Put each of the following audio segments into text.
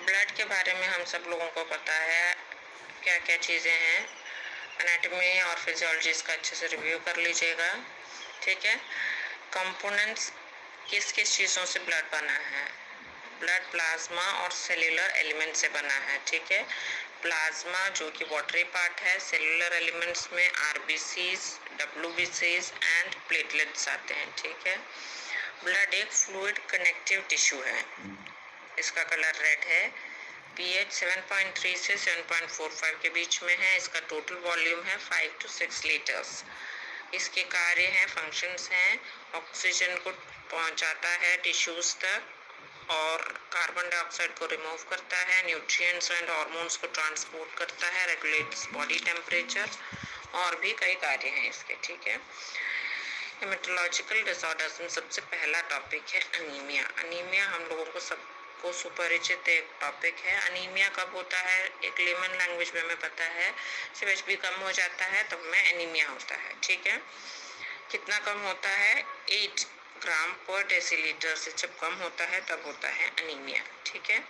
Blood के बारे में हम सब लोगों को पता है क्या क्या चीज़ें हैं। एनाटॉमी और फिजियोलॉजी इसका अच्छे से रिव्यू कर लीजिएगा, ठीक है। कंपोनेंट्स, किस किस चीज़ों से ब्लड बना है। ब्लड प्लाज्मा और सेल्यूलर एलिमेंट से बना है, ठीक है। प्लाज्मा जो कि वाटरी पार्ट है, सेल्यूलर एलिमेंट्स में आरबीसीज, डब्ल्यूबीसीज एंड प्लेटलेट्स आते हैं, ठीक है। ब्लड एक फ्लूइड कनेक्टिव टिश्यू है, इसका कलर रेड है। पीएच 7.3 से 7.45 के बीच में है। इसका टोटल वॉल्यूम है 5 to 6 लीटर्स। इसके कार्य हैं, फंक्शंस हैं, ऑक्सीजन को पहुंचाता है टिश्यूज तक और कार्बन डाइऑक्साइड को रिमूव करता है, न्यूट्रिएंट्स एंड हार्मोन्स को ट्रांसपोर्ट करता है, रेगुलेट्स बॉडी टेम्परेचर और भी कई कार्य हैं इसके, ठीक है। हेमेटोलॉजिकल डिसऑर्डर्स में सबसे पहला टॉपिक है अनीमिया। अनीमिया हम लोगों को सबको सुपरिचित एक टॉपिक है। अनीमिया कब होता है, एक लेमन लैंग्वेज में हमें पता है, जब एचबी कम हो जाता है तब में अनीमिया होता है, ठीक है। कितना कम होता है, 8 ग्राम पर डेसीलीटर से जब कम होता है तब होता है अनीमिया, ठीक है।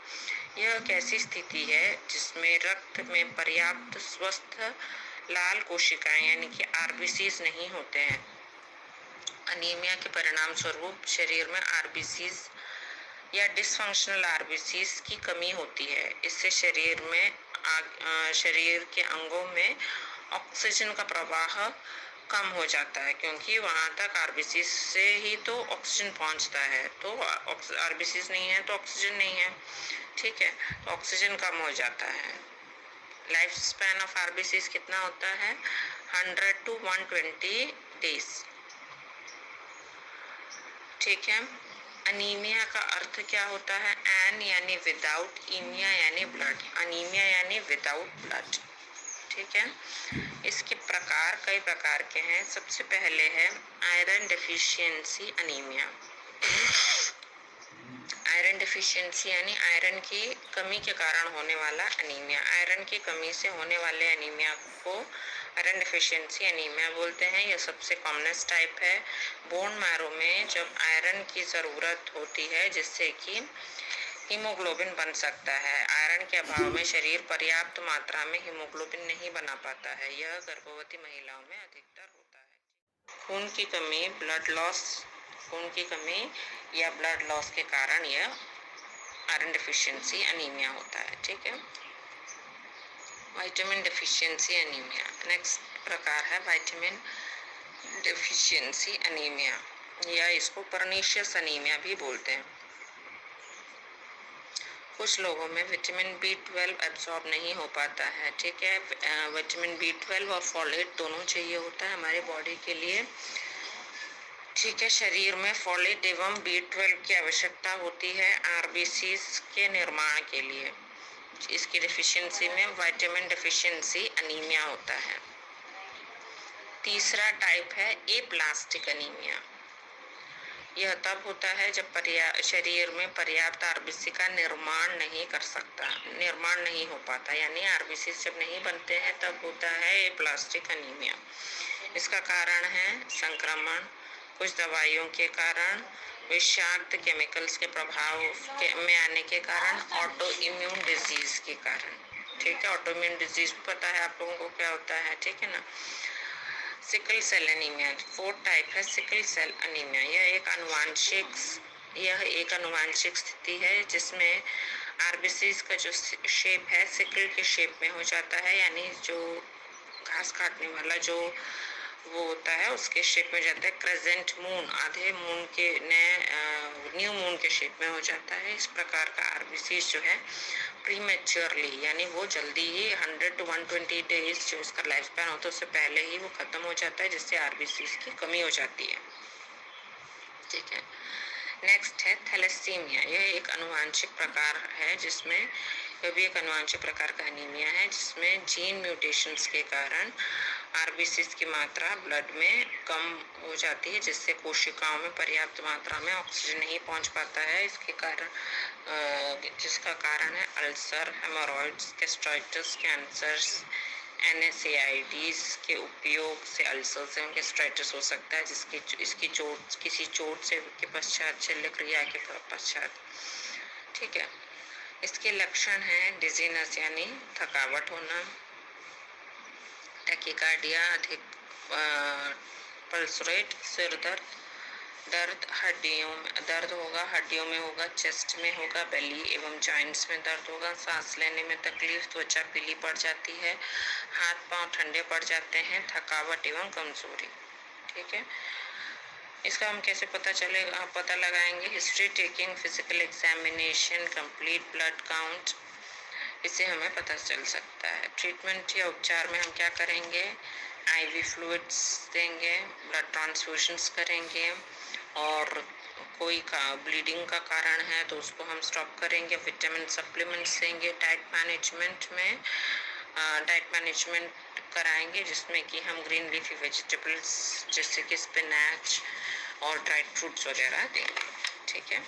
यह एक ऐसी स्थिति है जिसमें रक्त में पर्याप्त स्वस्थ लाल कोशिकाएं यानी कि आरबीसीज नहीं होते हैं। अनीमिया के परिणाम स्वरूप शरीर में आरबीसीज या डिसफंक्शनल आरबीसीज की कमी होती है। इससे शरीर के अंगों में ऑक्सीजन का प्रवाह कम हो जाता है, क्योंकि वहां तक आरबीसीज से ही तो ऑक्सीजन पहुंचता है, तो आरबीसीज नहीं है तो ऑक्सीजन नहीं है, ठीक है। तो ऑक्सीजन कम हो जाता है। लाइफ स्पैन ऑफ आरबीसीज कितना होता है, 100 to 120 डेज, ठीक है। अनीमिया का अर्थ क्या होता है, एन यानी विदाउट, ईमिया यानी ब्लड, अनीमिया यानी विदाउट ब्लड, ठीक है। इसके प्रकार कई प्रकार के हैं। सबसे पहले है iron deficiency anaemia. Iron deficiency यानी आयरन की कमी के कारण होने वाला अनीमिया। आयरन की कमी से होने वाले अनीमिया को आयरन डेफिशिएंसी अनीमिया बोलते हैं। यह सबसे कॉमनेस्ट टाइप है। बोन मैरो में जब आयरन की ज़रूरत होती है जिससे कि हीमोग्लोबिन बन सकता है। आयरन के अभाव में शरीर पर्याप्त मात्रा में हीमोग्लोबिन नहीं बना पाता है। यह गर्भवती महिलाओं में अधिकतर होता है। खून की कमी, ब्लड लॉस, खून की कमी या ब्लड लॉस के कारण यह आयरन डेफिशिएंसी अनीमिया होता है, ठीक है। विटामिन डेफिशिएंसी अनीमिया, नेक्स्ट प्रकार है विटामिन डेफिशिएंसी अनीमिया, या इसको परनीशियस अनीमिया भी बोलते हैं। कुछ लोगों में विटामिन B12 एब्जॉर्ब नहीं हो पाता है, ठीक है। विटामिन B12 और फोलेट दोनों चाहिए होता है हमारे बॉडी के लिए, ठीक है। शरीर में फोलेट एवं B12 की आवश्यकता होती है आरबीसीज के निर्माण के लिए। इसकी डेफिशिएंसी में विटामिन डेफिशिएंसी अनीमिया होता है। तीसरा टाइप है एप्लास्टिक अनीमिया। यह तब होता है जब शरीर में पर्याप्त आरबीसी का निर्माण नहीं हो पाता, यानी आरबीसी जब नहीं बनते हैं तब होता है एप्लास्टिक अनीमिया। इसका कारण है संक्रमण, कुछ दवाइयों के कारण, विषाक्त केमिकल्स के प्रभाव में आने के कारण, ऑटो इम्यून डिजीज के कारण, ठीक है। ऑटो इम्यून डिजीज पता है आप लोगों को क्या होता है, ठीक है ना। Sickle cell anaemia, fourth type है सिकल सेल एनीमिया। यह एक अनुवांशिक स्थिति है जिसमें आरबीसीज का जो शेप है सिकल के शेप में हो जाता है, यानी जो घास काटने वाला जो वो होता है उसके शेप में जाता है। क्रेसेंट मून, आधे मून के न्यू मून के शेप में हो जाता है। इस प्रकार का आरबीसीज जो है प्रीमेच्योरली, यानी वो जल्दी ही 100 to 120 डेज जो इसका लाइफ स्पैन होता है उससे पहले ही वो खत्म हो जाता है, जिससे आरबीसीज की कमी हो जाती है, ठीक है। नेक्स्ट है थैलेसीमिया। यह एक अनुवांशिक प्रकार है जिसमें यह भी एक अनुवांशिक प्रकार का अनीमिया है जिसमें जीन म्यूटेशंस के कारण आरबीसीज की मात्रा ब्लड में कम हो जाती है, जिससे कोशिकाओं में पर्याप्त मात्रा में ऑक्सीजन नहीं पहुंच पाता है। इसके कारण जिसका कारण है ulcer, hemorrhoids, gastritis, cancers, NSAIDs के उपयोग से अल्सर्स एवं गैस्ट्राइटिस हो सकता है, इसकी किसी चोट से के पश्चात, शल्य क्रिया के पश्चात, ठीक है। इसके लक्षण हैं डिजीनेस यानी थकावट होना, टैकीकार्डिया अधिक पल्स रेट, सिर दर्द, दर्द हड्डियों में दर्द होगा, हड्डियों में होगा, चेस्ट में होगा, बेली एवं जॉइंट्स में दर्द होगा, सांस लेने में तकलीफ, त्वचा पीली पड़ जाती है, हाथ पांव ठंडे पड़ जाते हैं, थकावट एवं कमजोरी। ठीक है, इसका हम कैसे पता लगाएंगे? History taking, physical examination, complete blood count, इससे हमें पता चल सकता है। ट्रीटमेंट या उपचार में हम क्या करेंगे? आईवी फ्लूइड्स देंगे, ब्लड ट्रांसफ्यूजन्स करेंगे, और कोई का ब्लीडिंग का कारण है तो उसको हम स्टॉप करेंगे, विटामिन सप्लीमेंट्स देंगे। डाइट मैनेजमेंट कराएंगे जिसमें कि हम ग्रीन लीफी वेजिटेबल्स जैसे कि स्पिनच और ड्राइड फ्रूट्स वगैरह देंगे। ठीक है।